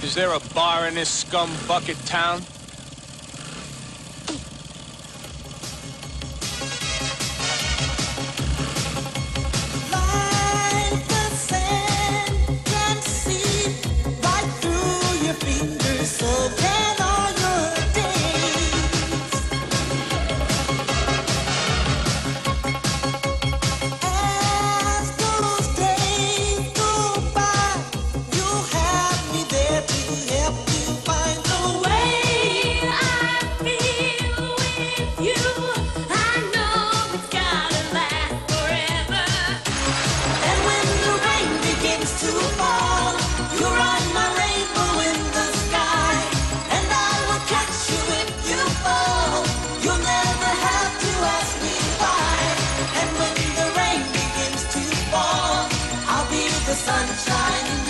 Is there a bar in this scum bucket town? Like the sand can see right through your fingers, so can all your days. As those days go by, you have me there to help you find the way. I feel with you. I know it's gotta last forever. And when the rain begins to fall, you ride my rainbow in the sky. And I will catch you if you fall. You'll never have to ask me why. And when the rain begins to fall, I'll be the sunshine in